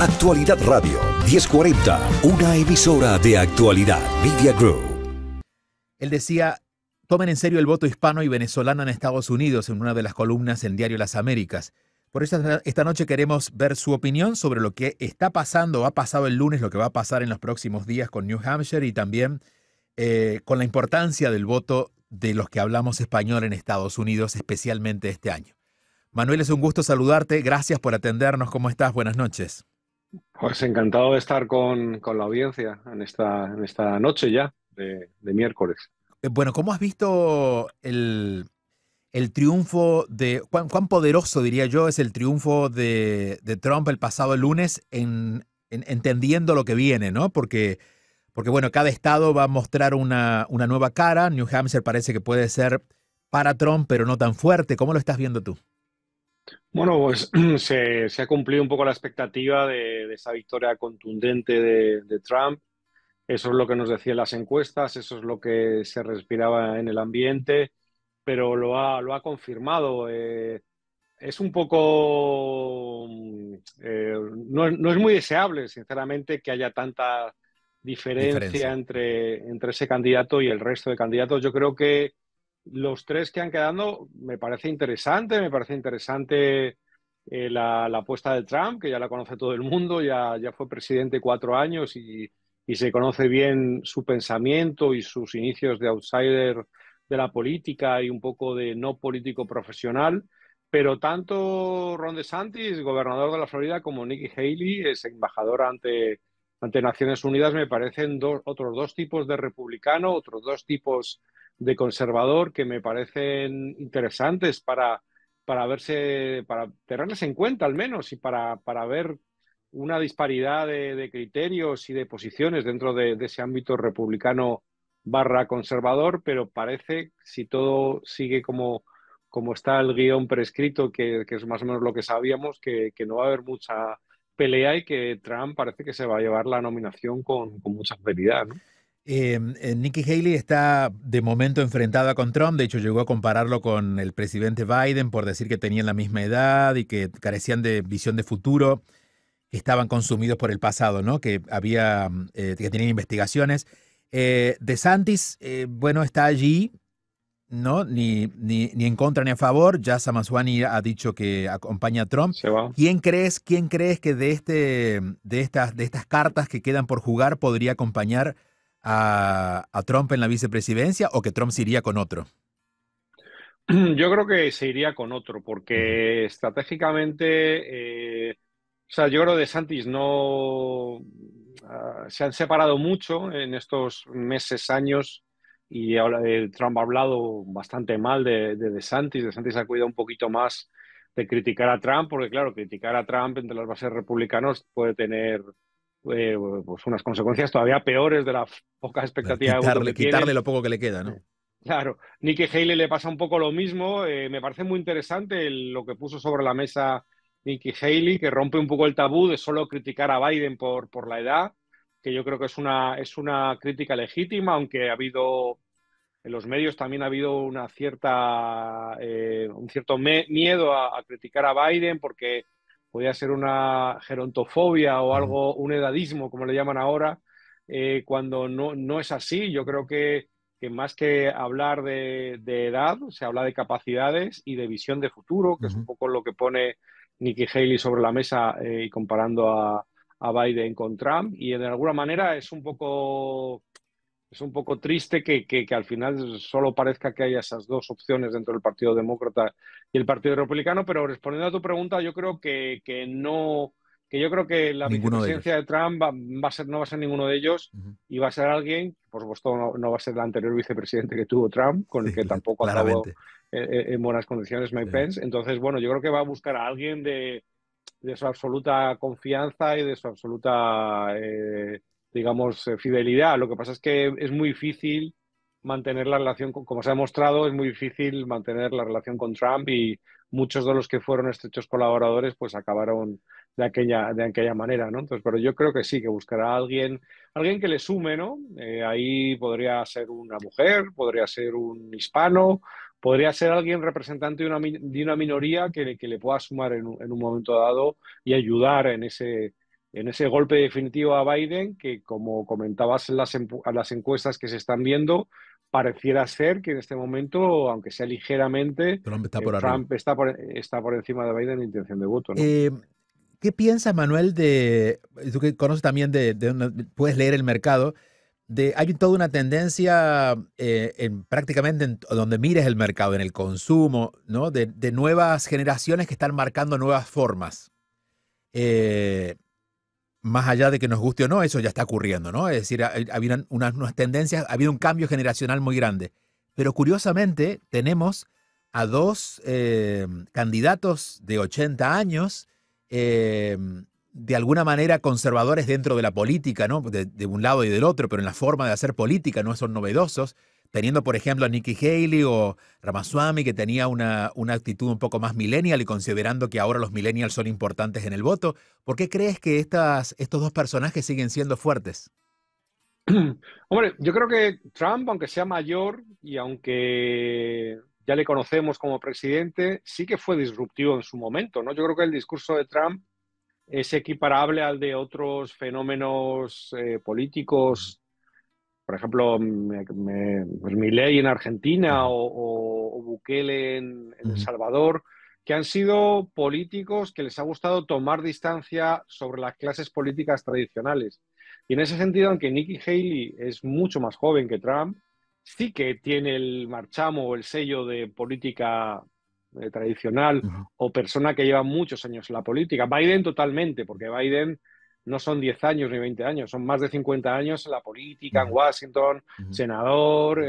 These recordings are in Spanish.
Actualidad Radio 1040, una emisora de Actualidad Media Group. Él decía, tomen en serio el voto hispano y venezolano en Estados Unidos en una de las columnas en Diario Las Américas. Por eso esta noche queremos ver su opinión sobre lo que está pasando, ha pasado el lunes, lo que va a pasar en los próximos días con New Hampshire y también con la importancia del voto de los que hablamos español en Estados Unidos, especialmente este año. Manuel, es un gusto saludarte. Gracias por atendernos. ¿Cómo estás? Buenas noches. Pues encantado de estar con la audiencia en esta noche ya de miércoles. Bueno, ¿cómo has visto el triunfo cuán poderoso, diría yo, es el triunfo de Trump el pasado lunes en entendiendo lo que viene, ¿no? Porque bueno, cada estado va a mostrar una nueva cara. New Hampshire parece que puede ser para Trump, pero no tan fuerte. ¿Cómo lo estás viendo tú? Bueno, pues se ha cumplido un poco la expectativa de esa victoria contundente de Trump. Eso es lo que nos decían las encuestas, eso es lo que se respiraba en el ambiente, pero lo ha confirmado. Es un poco, no es muy deseable, sinceramente, que haya tanta diferencia Diferencia. entre ese candidato y el resto de candidatos. Yo creo que los tres que han quedado me parece interesante la apuesta de Trump, que ya la conoce todo el mundo, ya fue presidente 4 años y se conoce bien su pensamiento y sus inicios de outsider de la política y un poco de no político profesional. Pero tanto Ron DeSantis, gobernador de la Florida, como Nikki Haley, es embajador ante Naciones Unidas, me parecen otros dos tipos de republicano, otros dos tipos de conservador que me parecen interesantes para tenerles en cuenta al menos y para ver una disparidad de criterios y de posiciones dentro de ese ámbito republicano barra conservador, pero parece, si todo sigue como está el guión prescrito, que es más o menos lo que sabíamos, que no va a haber mucha pelea y que Trump parece que se va a llevar la nominación con mucha facilidad, ¿no? Nikki Haley está de momento enfrentada con Trump. De hecho, llegó a compararlo con el presidente Biden por decir que tenían la misma edad y que carecían de visión de futuro, que estaban consumidos por el pasado, ¿no? Que tenían investigaciones. DeSantis, bueno, está allí, ¿no? Ni en contra ni a favor. Ya Ramaswamy ha dicho que acompaña a Trump. Se va. ¿Quién crees que de estas cartas que quedan por jugar podría acompañar a Trump en la vicepresidencia o que Trump se iría con otro? Yo creo que se iría con otro, Ujú. porque estratégicamente, o sea, yo creo que DeSantis no se han separado mucho en estos meses, años, y Trump ha hablado bastante mal de DeSantis. DeSantis ha cuidado un poquito más de criticar a Trump, porque claro, criticar a Trump entre las bases republicanas puede tener pues unas consecuencias todavía peores de la poca expectativa de voto que Quitarle tienen. lo poco que le queda, ¿no? Claro, Nikki Haley le pasa un poco lo mismo. Me parece muy interesante lo que puso sobre la mesa Nikki Haley, que rompe un poco el tabú de solo criticar a Biden por la edad, que yo creo que es una crítica legítima, aunque ha habido, en los medios también ha habido un cierto miedo a criticar a Biden porque podía ser una gerontofobia o Ujú. algo, un edadismo, como le llaman ahora, cuando no es así. Yo creo que más que hablar de edad, se habla de capacidades y de visión de futuro, que es un Ujú. poco lo que pone Nikki Haley sobre la mesa y comparando a Biden con Trump. Y de alguna manera es un poco triste que al final solo parezca que haya esas dos opciones dentro del Partido Demócrata y el Partido Republicano, pero respondiendo a tu pregunta, yo creo que no, que yo creo que la Ninguno de vicepresidencia ellos. de Trump no va a ser ninguno de ellos Ujú. y va a ser alguien, por supuesto no va a ser el anterior vicepresidente que tuvo Trump, con el Sí, que tampoco acabó claramente. en buenas condiciones Mike Sí. Pence. Entonces, bueno, yo creo que va a buscar a alguien de su absoluta confianza y de su absoluta, digamos, fidelidad. Lo que pasa es que es muy difícil mantener la relación, como se ha demostrado, es muy difícil mantener la relación con Trump y muchos de los que fueron estrechos colaboradores pues acabaron de aquella manera, ¿no? Entonces, pero yo creo que sí, que buscará a alguien que le sume, ¿no? Ahí podría ser una mujer, podría ser un hispano, podría ser alguien representante de una minoría que le pueda sumar en un momento dado y ayudar en ese golpe definitivo a Biden, que como comentabas en las encuestas que se están viendo, pareciera ser que en este momento, aunque sea ligeramente, Trump está por arriba. Trump está por encima de Biden en intención de voto, ¿no? Eh, ¿Qué piensas, Manuel, tú que conoces también puedes leer el mercado, hay toda una tendencia prácticamente en donde mires el mercado, en el consumo, ¿no? De nuevas generaciones que están marcando nuevas formas. Eh, Más allá de que nos guste o no, eso ya está ocurriendo, ¿no? Es decir, había unas tendencias, ha habido un cambio generacional muy grande. Pero curiosamente tenemos a dos candidatos de 80 años, eh, de alguna manera conservadores dentro de la política, ¿no? De un lado y del otro, pero en la forma de hacer política no son novedosos, teniendo por ejemplo a Nikki Haley o Ramaswamy, que tenía una actitud un poco más millennial y considerando que ahora los millennials son importantes en el voto. ¿Por qué crees que estos dos personajes siguen siendo fuertes? Hombre, yo creo que Trump, aunque sea mayor y aunque ya le conocemos como presidente, sí que fue disruptivo en su momento, ¿no? Yo creo que el discurso de Trump es equiparable al de otros fenómenos políticos, por ejemplo, pues Milei en Argentina Ujú, o Bukele en El ujú, Salvador, que han sido políticos que les ha gustado tomar distancia sobre las clases políticas tradicionales. Y en ese sentido, aunque Nikki Haley es mucho más joven que Trump, sí que tiene el marchamo o el sello de política tradicional ujú, o persona que lleva muchos años en la política. Biden totalmente, porque Biden no son 10 años ni 20 años, son más de 50 años en la política, en ujú, Washington, ujú. senador,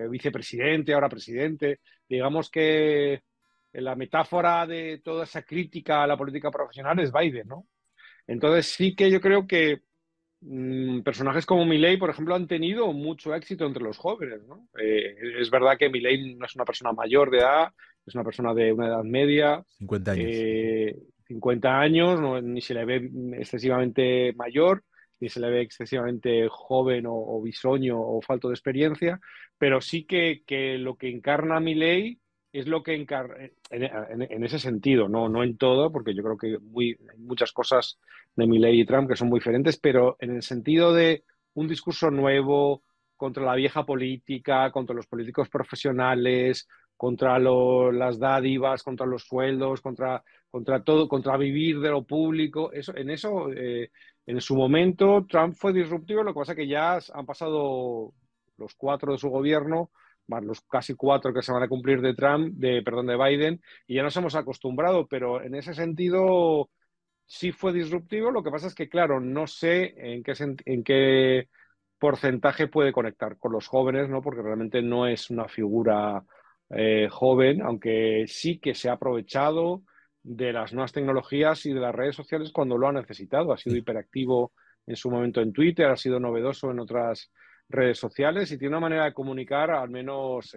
vicepresidente, ahora presidente. Digamos que la metáfora de toda esa crítica a la política profesional es Biden, ¿no? Entonces sí que yo creo que personajes como Milei, por ejemplo, han tenido mucho éxito entre los jóvenes, ¿no? Es verdad que Milei no es una persona mayor de edad, es una persona de una edad media, 50 años. eh, 50 años, ni se le ve excesivamente mayor, ni se le ve excesivamente joven o bisoño o falto de experiencia, pero sí que lo que encarna Milei es lo que encarna en ese sentido, no en todo, porque yo creo que hay muchas cosas de Milei y Trump que son muy diferentes, pero en el sentido de un discurso nuevo contra la vieja política, contra los políticos profesionales, contra las dádivas, contra los sueldos, contra todo, contra vivir de lo público. En su momento, Trump fue disruptivo, lo que pasa es que ya han pasado los 4 de su gobierno, más los casi 4 que se van a cumplir de Biden, y ya nos hemos acostumbrado, pero en ese sentido sí fue disruptivo. Lo que pasa es que, claro, no sé en qué porcentaje puede conectar con los jóvenes, ¿no? Porque realmente no es una figura joven, aunque sí que se ha aprovechado de las nuevas tecnologías y de las redes sociales cuando lo ha necesitado. Ha sido Sí. hiperactivo en su momento en Twitter, ha sido novedoso en otras redes sociales y tiene una manera de comunicar al menos,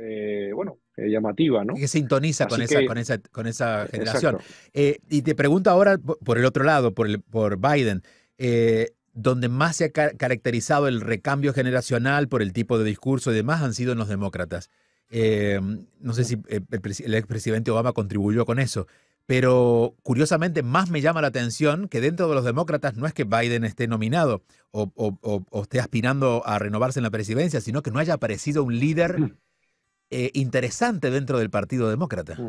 llamativa, ¿no? Que sintoniza Así que, con esa generación. exacto. Y te pregunto ahora por el otro lado, por Biden, donde más se ha caracterizado el recambio generacional por el tipo de discurso y demás han sido en los demócratas. Eh, no sé si el expresidente Obama contribuyó con eso, pero curiosamente más me llama la atención que dentro de los demócratas no es que Biden esté nominado o esté aspirando a renovarse en la presidencia, sino que no haya aparecido un líder interesante dentro del Partido Demócrata,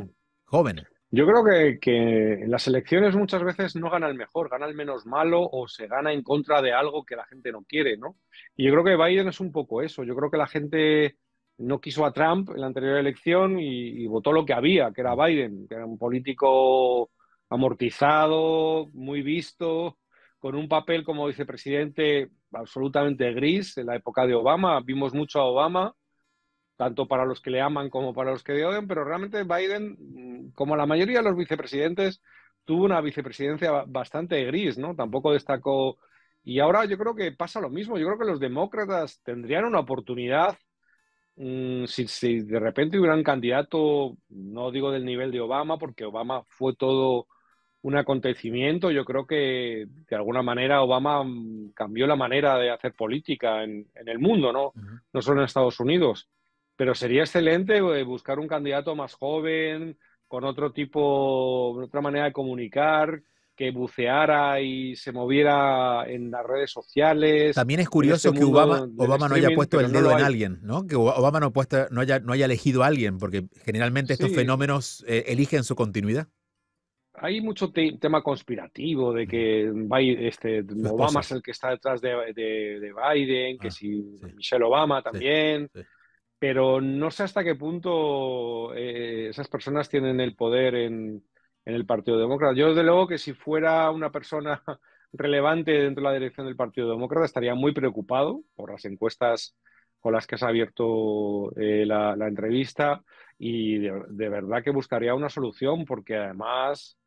joven. Yo creo que en las elecciones muchas veces no gana el mejor, gana el menos malo o se gana en contra de algo que la gente no quiere, ¿no? Y yo creo que Biden es un poco eso. Yo creo que la gente no quiso a Trump en la anterior elección y votó lo que había, que era Biden, que era un político amortizado, muy visto, con un papel como vicepresidente absolutamente gris. En la época de Obama vimos mucho a Obama tanto para los que le aman como para los que le odian, pero realmente Biden, como la mayoría de los vicepresidentes, tuvo una vicepresidencia bastante gris, ¿no? Tampoco destacó. Y ahora yo creo que pasa lo mismo. Yo creo que los demócratas tendrían una oportunidad si de repente hubiera un candidato, no digo del nivel de Obama, porque Obama fue todo un acontecimiento. Yo creo que de alguna manera Obama cambió la manera de hacer política en el mundo, ¿no? Ujú. No solo en Estados Unidos. Pero sería excelente buscar un candidato más joven, con otro tipo, otra manera de comunicar. que buceara y se moviera en las redes sociales, También es en este curioso que mundo del Obama no haya streaming, puesto pero el no dedo lo en hay. alguien, ¿no? Que Obama no haya elegido a alguien, porque generalmente estos Sí, fenómenos eligen su continuidad. hay mucho tema conspirativo de Ujú. que Su Obama esposa. es el que está detrás de Biden, que Ah, si sí, Michelle Obama sí, también, sí. pero no sé hasta qué punto esas personas tienen el poder en el Partido Demócrata. Yo, desde luego, que si fuera una persona relevante dentro de la dirección del Partido Demócrata, estaría muy preocupado por las encuestas con las que has abierto la entrevista y de verdad que buscaría una solución porque además,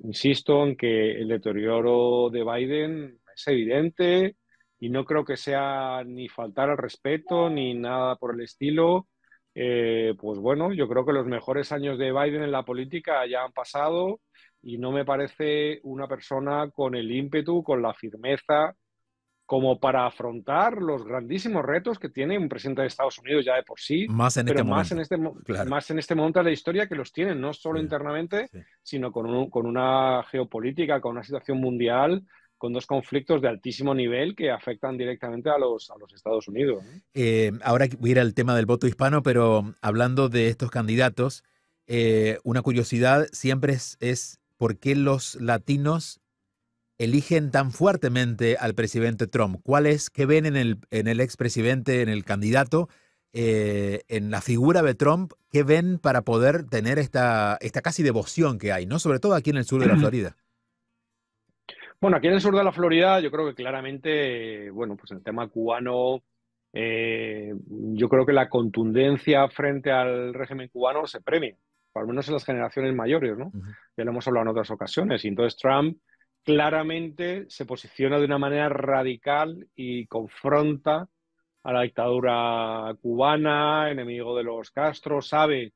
insisto en que el deterioro de Biden es evidente y no creo que sea ni faltar al respeto ni nada por el estilo. Pues bueno, yo creo que los mejores años de Biden en la política ya han pasado y no me parece una persona con el ímpetu, con la firmeza como para afrontar los grandísimos retos que tiene un presidente de Estados Unidos ya de por sí, Más en pero este momento. Claro. más en este momento de la historia que los tienen, no Sí, solo internamente, sí. sino con una geopolítica, con una situación mundial, con dos conflictos de altísimo nivel que afectan directamente a los Estados Unidos, ¿no? Ahora voy a ir al tema del voto hispano, pero hablando de estos candidatos, una curiosidad siempre es por qué los latinos eligen tan fuertemente al presidente Trump. ¿Qué ven en el expresidente, en el candidato, en la figura de Trump? ¿Qué ven para poder tener esta casi devoción que hay, ¿no? Sobre todo aquí en el sur de la Florida. Bueno, aquí en el sur de la Florida, yo creo que claramente, bueno, pues el tema cubano, yo creo que la contundencia frente al régimen cubano se premia, por lo menos en las generaciones mayores, ¿no? Ujú. Ya lo hemos hablado en otras ocasiones. Y entonces Trump claramente se posiciona de una manera radical y confronta a la dictadura cubana, enemigo de los Castro, sabe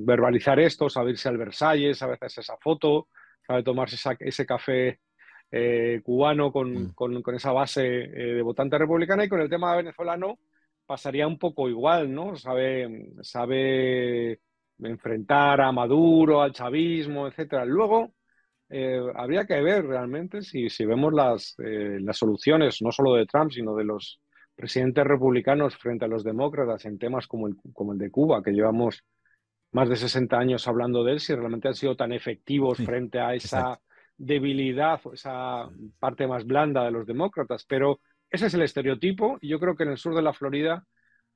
verbalizar esto, sabe irse al Versalles, sabe hacerse esa foto, sabe tomarse ese café cubano Mm. con esa base de votante republicana y con el tema venezolano pasaría un poco igual, ¿no? Sabe enfrentar a Maduro, al chavismo, etcétera. Luego, habría que ver realmente si vemos las soluciones, no solo de Trump, sino de los presidentes republicanos frente a los demócratas en temas como el de Cuba, que llevamos más de 60 años hablando de él, si realmente han sido tan efectivos Sí, frente a exacto. esa debilidad o esa parte más blanda de los demócratas. Pero ese es el estereotipo y yo creo que en el sur de la Florida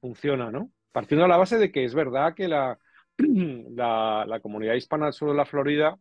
funciona, ¿no? Partiendo de la base de que es verdad que la comunidad hispana del sur de la Florida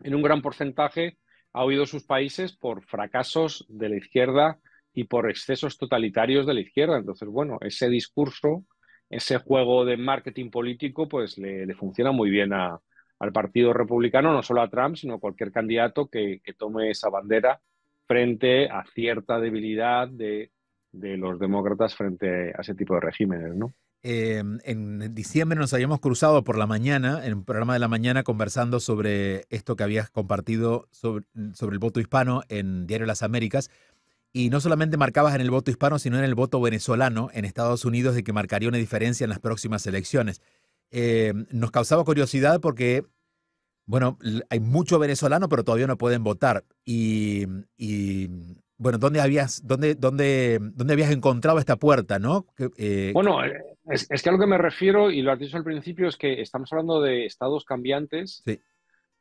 en un gran porcentaje ha huido sus países por fracasos de la izquierda y por excesos totalitarios de la izquierda. Entonces, bueno, ese discurso, ese juego de marketing político, pues le funciona muy bien al Partido Republicano, no solo a Trump, sino a cualquier candidato que tome esa bandera frente a cierta debilidad de los demócratas frente a ese tipo de regímenes, ¿no? En diciembre nos habíamos cruzado por la mañana, en un programa de la mañana, conversando sobre esto que habías compartido sobre el voto hispano en Diario Las Américas. Y no solamente marcabas en el voto hispano, sino en el voto venezolano en Estados Unidos, de que marcaría una diferencia en las próximas elecciones. Nos causaba curiosidad porque, bueno, hay mucho venezolano, pero todavía no pueden votar. Y, bueno, ¿dónde habías encontrado esta puerta, no? Bueno, es que a lo que me refiero, y lo has dicho al principio, es que estamos hablando de estados cambiantes, Sí.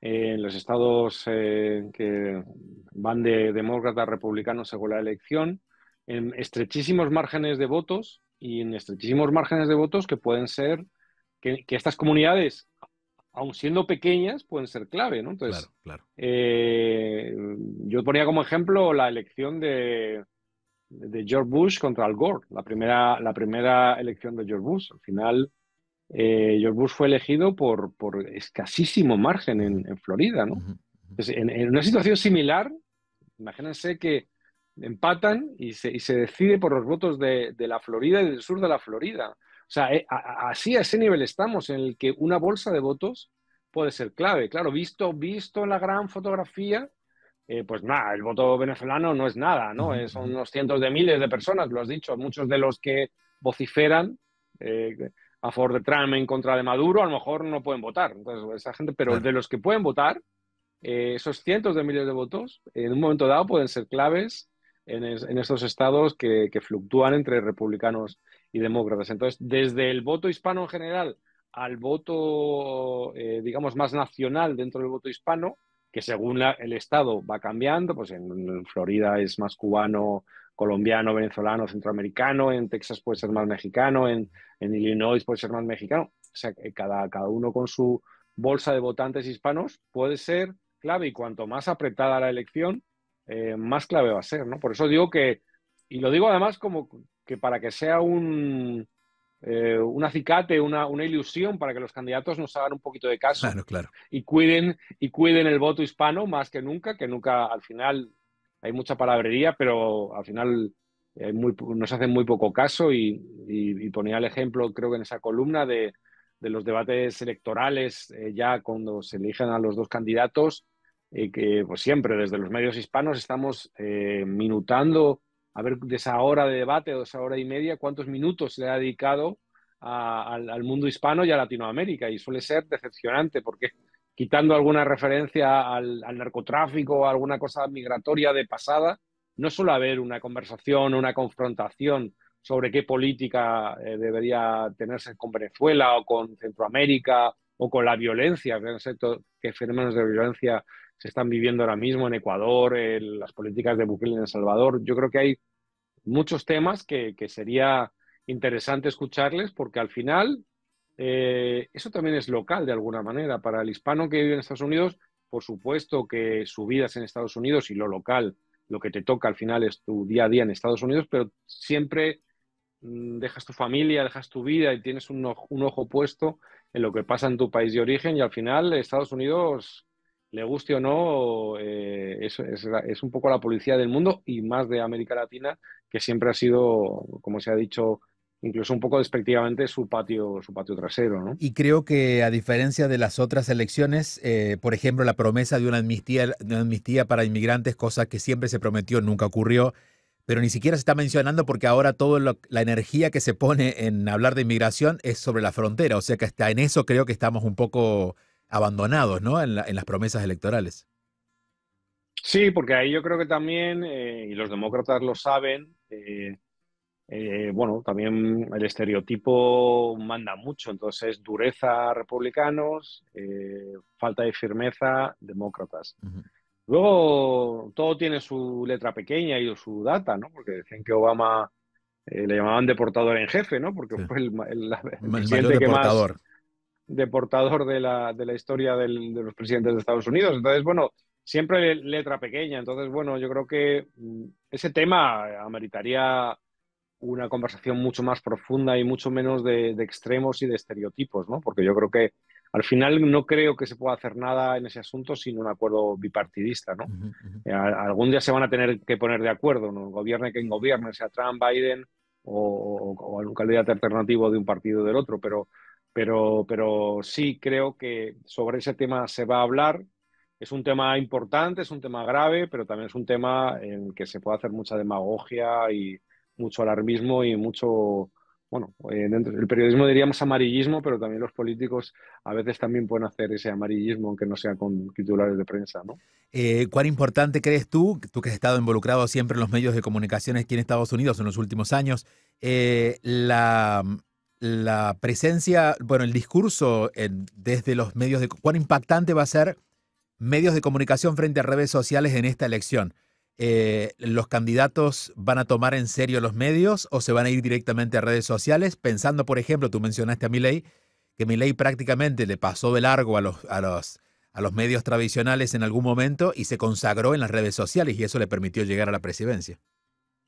los estados que van de demócrata a republicano según la elección, en estrechísimos márgenes de votos y en estrechísimos márgenes de votos que pueden ser, que estas comunidades, aun siendo pequeñas, pueden ser clave, ¿no? Claro, Entonces, claro. eh, yo ponía como ejemplo la elección de George Bush contra Al Gore, la primera elección de George Bush. Al final, George Bush fue elegido por escasísimo margen Ujú, en Florida, ¿no? ujú, ujú. Entonces, en una situación similar, imagínense que empatan y se decide por los votos de la Florida y del sur de la Florida. O sea, así a ese nivel estamos, en el que una bolsa de votos puede ser clave. Claro, visto en la gran fotografía, pues nada, el voto venezolano no es nada, ¿no? Ujú, Son ujú. unos cientos de miles de personas, lo has dicho, muchos de los que vociferan, eh, a favor de Trump, en contra de Maduro, a lo mejor no pueden votar. Entonces, esa gente, pero Claro. de los que pueden votar, esos cientos de miles de votos, en un momento dado pueden ser claves en estos estados que fluctúan entre republicanos y demócratas. Entonces, desde el voto hispano en general al voto, digamos, más nacional dentro del voto hispano, que según el estado va cambiando, pues en Florida es más cubano, colombiano, venezolano, centroamericano, en Texas puede ser más mexicano, en Illinois puede ser más mexicano. O sea, cada uno con su bolsa de votantes hispanos puede ser clave, y cuanto más apretada la elección, más clave va a ser, ¿no? Por eso digo que, y lo digo además como que para que sea un acicate, una ilusión para que los candidatos nos hagan un poquito de caso Claro, claro. y cuiden el voto hispano más que nunca al final hay mucha palabrería, pero al final nos hacen muy poco caso y ponía el ejemplo, creo que en esa columna de los debates electorales, ya cuando se eligen a los dos candidatos, que pues siempre desde los medios hispanos estamos minutando a ver de esa hora de debate o de esa hora y media cuántos minutos se le ha dedicado al mundo hispano y a Latinoamérica, y suele ser decepcionante porque quitando alguna referencia al narcotráfico o alguna cosa migratoria de pasada, no suele haber una conversación, una confrontación sobre qué política debería tenerse con Venezuela o con Centroamérica o con la violencia, no sé qué fenómenos de violencia se están viviendo ahora mismo en Ecuador, las políticas de Bukele en El Salvador. Yo creo que hay muchos temas que sería interesante escucharles, porque al final eso también es local de alguna manera. Para el hispano que vive en Estados Unidos, por supuesto que su vida es en Estados Unidos y lo local, lo que te toca al final es tu día a día en Estados Unidos, pero siempre dejas tu familia, dejas tu vida y tienes un ojo puesto en lo que pasa en tu país de origen, y al final Estados Unidos, le guste o no, es un poco la policía del mundo y más de América Latina, que siempre ha sido, como se ha dicho, incluso un poco despectivamente, su patio trasero, ¿no? Y creo que a diferencia de las otras elecciones, por ejemplo, la promesa de una amnistía para inmigrantes, cosa que siempre se prometió, nunca ocurrió, pero ni siquiera se está mencionando porque ahora toda la energía que se pone en hablar de inmigración es sobre la frontera, o sea que hasta en eso creo que estamos un poco abandonados, ¿no? En las promesas electorales. Sí, porque ahí yo creo que también, y los demócratas lo saben, bueno, también el estereotipo manda mucho. Entonces, dureza republicanos, falta de firmeza demócratas. Ujú. Luego, todo tiene su letra pequeña y su data, ¿no? Porque decían que Obama le llamaban deportador en jefe, ¿no? Porque Sí. fue el El mayor presidente que más deportador. deportador de la historia de los presidentes de Estados Unidos. Entonces, bueno, siempre letra pequeña. Entonces, bueno, yo creo que ese tema ameritaría una conversación mucho más profunda y mucho menos de extremos y de estereotipos, ¿no? Porque yo creo que al final no creo que se pueda hacer nada en ese asunto sin un acuerdo bipartidista, ¿no? Ujú, ujú. Algún día se van a tener que poner de acuerdo, ¿no? Gobierne quien gobierne, sea Trump, Biden o algún candidato alternativo de un partido o del otro, pero sí creo que sobre ese tema se va a hablar. Es un tema importante, es un tema grave, pero también es un tema en que se puede hacer mucha demagogia y mucho alarmismo y mucho, bueno, dentro del periodismo diríamos amarillismo, pero también los políticos a veces también pueden hacer ese amarillismo, aunque no sea con titulares de prensa, ¿no? ¿Cuán importante crees tú que has estado involucrado siempre en los medios de comunicación aquí en Estados Unidos en los últimos años, la presencia, bueno, el discurso desde los medios cuán impactante va a ser medios de comunicación frente a redes sociales en esta elección? ¿Los candidatos van a tomar en serio los medios o se van a ir directamente a redes sociales? Pensando, por ejemplo, tú mencionaste a Milei, que Milei prácticamente le pasó de largo a los medios tradicionales en algún momento y se consagró en las redes sociales y eso le permitió llegar a la presidencia.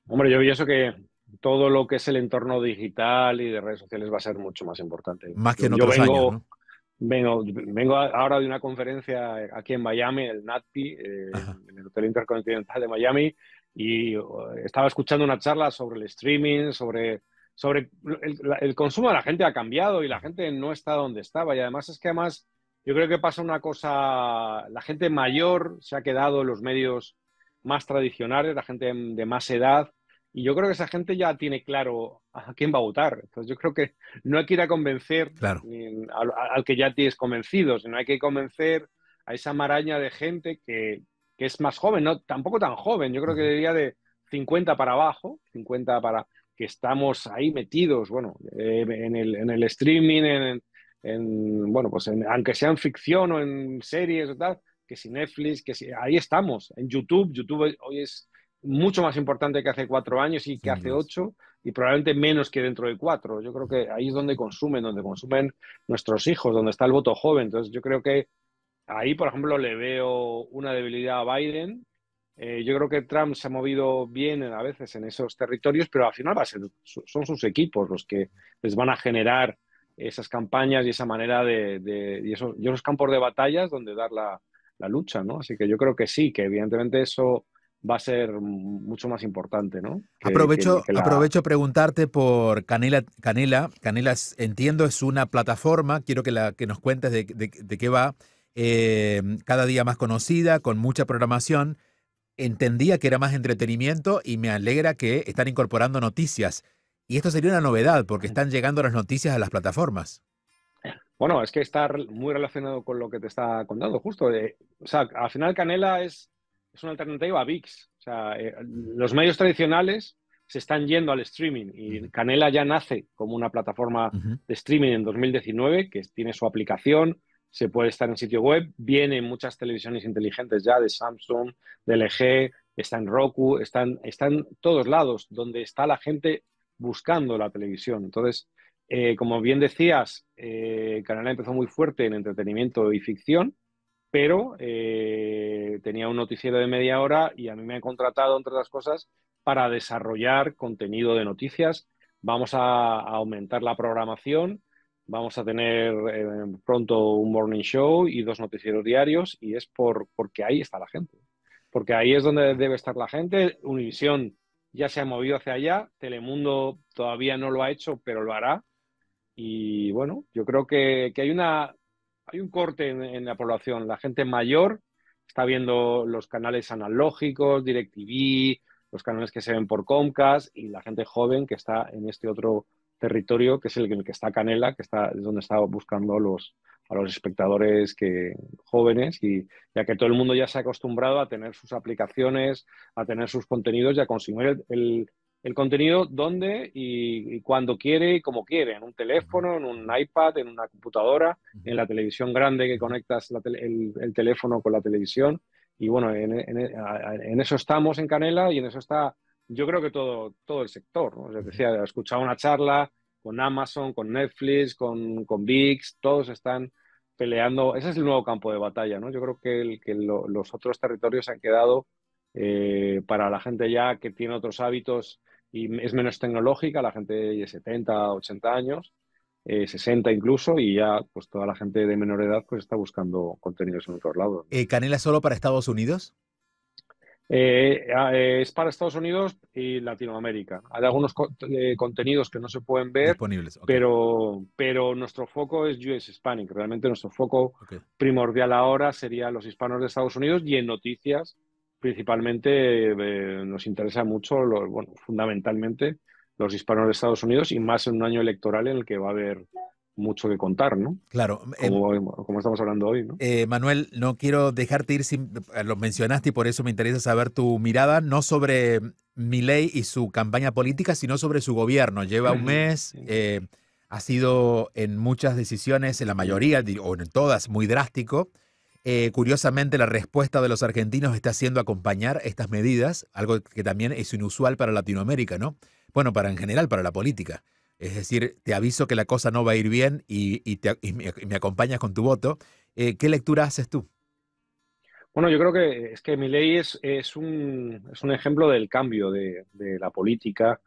Hombre, yo pienso que todo lo que es el entorno digital y de redes sociales va a ser mucho más importante. Más que Yo, en yo otros años, vengo, ¿no? vengo ahora de una conferencia aquí en Miami, el NATPI, Ajá. en el Hotel Intercontinental de Miami, y estaba escuchando una charla sobre el streaming, sobre el consumo de la gente ha cambiado y la gente no está donde estaba. Y además es que yo creo que pasa una cosa, la gente mayor se ha quedado en los medios más tradicionales, la gente de más edad, y yo creo que esa gente ya tiene claro a quién va a votar. Entonces yo creo que no hay que ir a convencer Claro. al que ya tienes convencido, sino hay que convencer a esa maraña de gente que es más joven, no tampoco tan joven, yo creo que Ujú. diría de 50 para abajo, 50 para que estamos ahí metidos, bueno, en el streaming, bueno, pues aunque sea en ficción o en series o tal, que si Netflix, que si, ahí estamos, en YouTube. YouTube hoy es mucho más importante que hace 4 años y que Sin hace dudas. 8, y probablemente menos que dentro de 4. Yo creo que ahí es donde consumen nuestros hijos, donde está el voto joven. Entonces yo creo que ahí, por ejemplo, le veo una debilidad a Biden. Yo creo que Trump se ha movido bien a veces en esos territorios, pero al final son sus equipos los que les van a generar esas campañas y esa manera y esos campos de batallas donde dar la lucha, ¿no? Así que yo creo que sí, que evidentemente eso va a ser mucho más importante, ¿no? Aprovecho preguntarte por Canela. Canela, entiendo, es una plataforma, quiero que nos cuentes de qué va, cada día más conocida, con mucha programación. Entendía que era más entretenimiento y me alegra que están incorporando noticias. Y esto sería una novedad porque están llegando las noticias a las plataformas. Bueno, es que está muy relacionado con lo que te está contando, justo. O sea, al final Canela es una alternativa a VIX. O sea, los medios tradicionales se están yendo al streaming y Ujú, Canela ya nace como una plataforma ujú. de streaming en 2019, que tiene su aplicación, se puede estar en sitio web, vienen muchas televisiones inteligentes ya de Samsung, de LG, está en Roku, están todos lados donde está la gente buscando la televisión. Entonces, como bien decías, Canal empezó muy fuerte en entretenimiento y ficción, pero tenía un noticiero de media hora y a mí me han contratado, entre otras cosas, para desarrollar contenido de noticias. Vamos a aumentar la programación, vamos a tener pronto un morning show y 2 noticieros diarios, y es porque ahí está la gente. Porque ahí es donde debe estar la gente. Univisión ya se ha movido hacia allá, Telemundo todavía no lo ha hecho, pero lo hará. Y bueno, yo creo que hay un corte en la población. La gente mayor está viendo los canales analógicos, DirecTV, los canales que se ven por Comcast, y la gente joven que está en este otro territorio, que es el que está Canela, es donde está buscando a los espectadores jóvenes, y ya que todo el mundo ya se ha acostumbrado a tener sus aplicaciones, a tener sus contenidos y a consumir el contenido donde y cuando quiere y como quiere, en un Ujú, teléfono, en un iPad, en una computadora, ujú, en la televisión grande que ujú. conectas el teléfono con la televisión. Y bueno, en eso estamos en Canela, y en eso está, yo creo que todo el sector, ¿no? Os Ujú. decía, he escuchado una charla con Amazon, con Netflix, con VIX, todos están peleando. Ese es el nuevo campo de batalla, ¿no? Yo creo que los otros territorios se han quedado para la gente ya que tiene otros hábitos y es menos tecnológica, la gente de 70, 80 años, 60 incluso, y ya pues toda la gente de menor edad pues está buscando contenidos en otros lados, ¿no? ¿Canela solo para Estados Unidos? Es para Estados Unidos y Latinoamérica. Hay algunos contenidos que no se pueden ver, Disponibles, ok. pero nuestro foco es US Hispanic. Realmente nuestro foco Ok. primordial ahora sería los hispanos de Estados Unidos, y en noticias principalmente nos interesa mucho, bueno, fundamentalmente los hispanos de Estados Unidos, y más en un año electoral en el que va a haber mucho que contar, ¿no? Claro. Como estamos hablando hoy, ¿no? Manuel, no quiero dejarte ir sin, lo mencionaste y por eso me interesa saber tu mirada, no sobre Milei y su campaña política, sino sobre su gobierno. Lleva un mes, Sí. ha sido en muchas decisiones, en la mayoría, o en todas, muy drástico. Curiosamente, la respuesta de los argentinos está siendo acompañar estas medidas, algo que también es inusual para Latinoamérica, ¿no? Bueno, para en general, para la política. Es decir, te aviso que la cosa no va a ir bien y me acompañas con tu voto. ¿Qué lectura haces tú? Bueno, yo creo que es que Milei es un ejemplo del cambio de la política,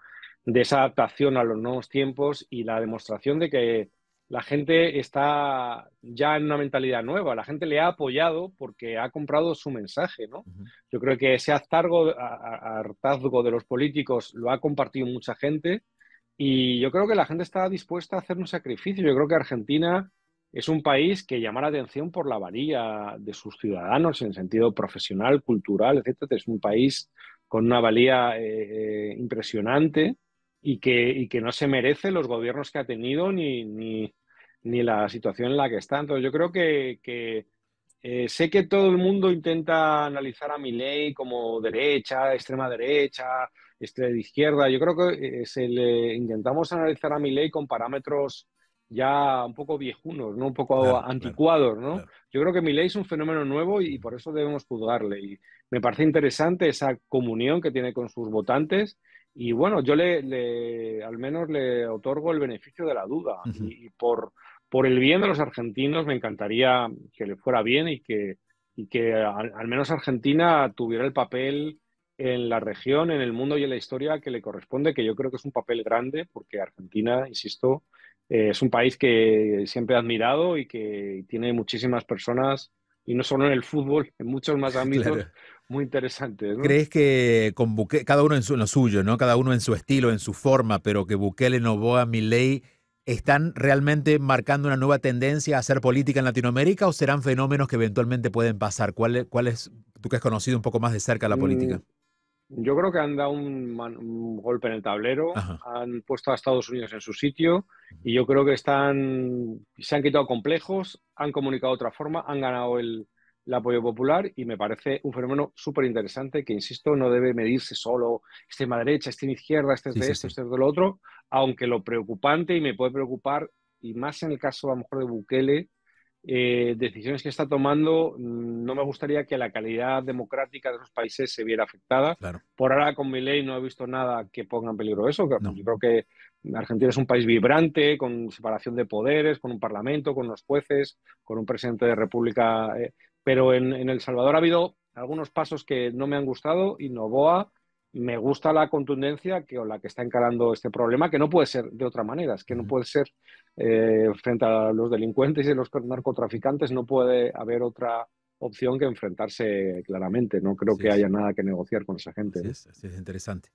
de esa adaptación a los nuevos tiempos y la demostración de que la gente está ya en una mentalidad nueva. La gente le ha apoyado porque ha comprado su mensaje, ¿no? Ujú. Yo creo que ese hartazgo de los políticos lo ha compartido mucha gente, y yo creo que la gente está dispuesta a hacer un sacrificio. Yo creo que Argentina es un país que llama la atención por la valía de sus ciudadanos en sentido profesional, cultural, etcétera. Es un país con una valía impresionante y que no se merece los gobiernos que ha tenido ni la situación en la que está. Entonces yo creo que sé que todo el mundo intenta analizar a Milei como derecha, extrema derecha, de izquierda. Yo creo que intentamos analizar a Milei con parámetros ya un poco viejunos, ¿no? Un poco Claro, claro, anticuados, ¿no? claro. Yo creo que Milei es un fenómeno nuevo y por eso debemos juzgarle. Y me parece interesante esa comunión que tiene con sus votantes. Y bueno, yo al menos le otorgo el beneficio de la duda. Ujú. Y por el bien de los argentinos me encantaría que le fuera bien y que al menos Argentina tuviera el papel en la región, en el mundo y en la historia que le corresponde, que yo creo que es un papel grande, porque Argentina, insisto, es un país que siempre he admirado y que tiene muchísimas personas, y no solo en el fútbol, en muchos más ámbitos Claro. muy interesantes, ¿no? ¿Crees que con Bukele, cada uno en lo suyo, ¿no? Cada uno en su estilo, en su forma, pero que Bukele, Noboa, Milei están realmente marcando una nueva tendencia a hacer política en Latinoamérica o serán fenómenos que eventualmente pueden pasar? ¿Cuál es, tú que has conocido un poco más de cerca la Mm, política? Yo creo que han dado un golpe en el tablero, Ajá. han puesto a Estados Unidos en su sitio y yo creo que se han quitado complejos, han comunicado de otra forma, han ganado el apoyo popular y me parece un fenómeno súper interesante que, insisto, no debe medirse solo extrema derecha, extrema izquierda, este es Sí, de sí, esto, sí. este es de lo otro, aunque lo preocupante y me puede preocupar, y más en el caso a lo mejor de Bukele, decisiones que está tomando, no me gustaría que la calidad democrática de esos países se viera afectada. Claro. Por ahora con mi ley no he visto nada que ponga en peligro eso. No. Yo creo que Argentina es un país vibrante, con separación de poderes, con un parlamento, con unos jueces, con un presidente de república. Pero en El Salvador ha habido algunos pasos que no me han gustado y Noboa me gusta la contundencia con la que está encarando este problema, que no puede ser de otra manera. Es que no Ujú. puede ser frente a los delincuentes y los narcotraficantes, no puede haber otra opción que enfrentarse claramente. No creo Así que es. haya nada que negociar con esa gente, ¿no? Así es interesante.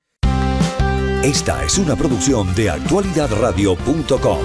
Esta es una producción de actualidadradio.com.